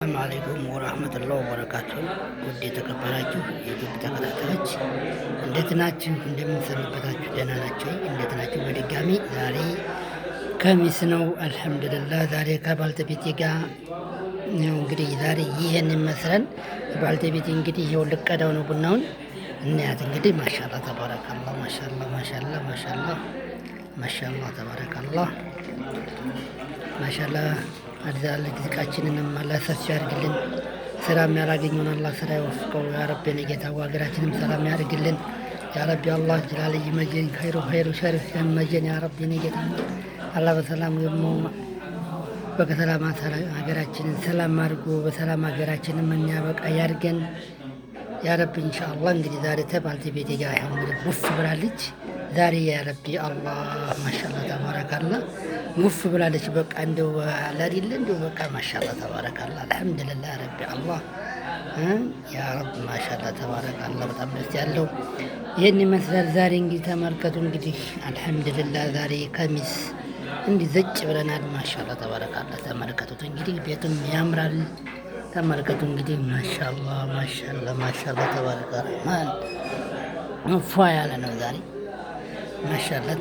አሰላሙ አለይኩም ወራህመቱላሂ ወበረካቱ። ውድ የተከበራችሁ የዩቲዩብ ተከታታዮች እንዴት ናችሁ? እንደምንሰነበታችሁ? ደህና ናችሁ? እንዴት ናችሁ? በድጋሚ ዛሬ ከሚስ ነው አልሐምዱሊላህ። ዛሬ ከባልተቤቴ ጋር ነው እንግዲህ ዛሬ ይሄን ይመስላል። ባልተቤቴ እንግዲህ ይሄው ልቀዳው ነው ቡናውን እናያት እንግዲህ ማሻአላህ ተባረካላህ፣ ማሻአላህ ተባረካላህ። ማሻአላህ አድዛለ ጊዜቃችንንም አላህ ሰፊ ያድርግልን። ሰላም ያላገኘውን አላህ ስራ ይወፍቀው ያ ረቢ። ጌታ ሀገራችንም ሰላም ያድርግልን ያ ረቢ። አላህ ጅላል ይመጀን ኸይሩ ሸሪፍ ይመጀን ያ ረቢ። ጌታ አላህ በሰላም ደግሞ በከሰላም ሀገራችንን ሰላም አድርጎ በሰላም ሀገራችንን የሚያበቃ ያድርገን ያ ረቢ ኢንሻአላህ። እንግዲህ ዛሬ ከባልተቤቴ ጋር እንግዲህ ውፍ ብላለች ዛሬ ያ ረቢ። አላህ ማሻአላህ ተባረካላህ ውፍ ብላለች። በቃ እንደው አላዲለ እንደው በቃ ማሻአላህ ተባረካላህ አልሐምዱሊላህ ረቢ አላህ ያ ረብ ማሻአላህ ተባረካላህ። በጣም ደስ ያለው ይሄን ይመስላል። ዛሬ እንግዲህ ተመልከቱ እንግዲህ አልሐምዱሊላህ ዛሬ ከሚስ እንዲህ ዘጭ ብለናል። ማሻአላህ ተባረካላህ ተመልከቱት እንግዲህ ቤቱም ያምራል። ተመልከቱ እንግዲህ ማሻአላህ ተባረካላህ ፏ ያለ ነው ዛሬ ማሻአላህ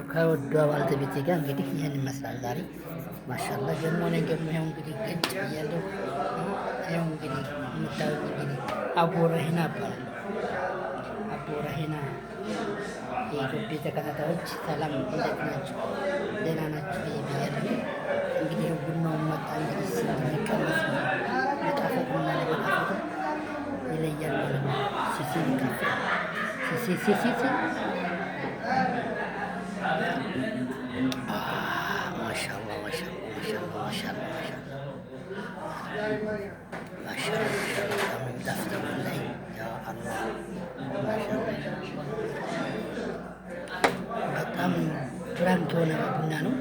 ከወዷ ባልተቤቴ ጋር እንግዲህ ይህን ይመስላል ዛሬ ማሻአላህ። ደግሞ ነገር ነው እንግዲህ ገጭ ብያለሁ። ያው እንግዲህ የምታዩት እንግዲህ አቡ ረሂና ይባላል። አቡ ረሂና የኢትዮጵያ ተከታታዮች ሰላም እንዴት ናቸው? ደህና ናቸው ብያለሁ። እንግዲህ ቡናውን መጣ እንግዲህ እንደሚቀመስ ነው መጣፈጡና ለመጣፈጡ ይለያል ማለት ነው። ሲሲ በጣም ፍራንክ የሆነ ቡና ነው።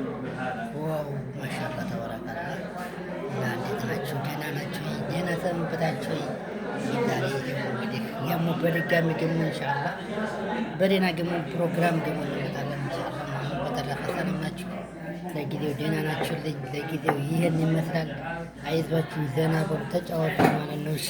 ዋው ማሻአላህ ተባረካላህ። እና እንዴት ናችሁ? ደህና ናችሁ? ደህና ሰንብታችሁ? ዛሬ እንግዲህ ደግሞ በድጋሚ ደግሞ ኢንሻአላህ በደህና ደግሞ ፕሮግራም ደግሞ እንመጣለን ኢንሻአላህ ማለት ነው። በተረፈ ሰላም ናችሁ? ለጊዜው ደህና ናችሁ? ለጊዜው ይሄን ይመስላል። አይዟችሁ፣ ዘና በሉ፣ ተጫወቱ ማለት ነው። እሺ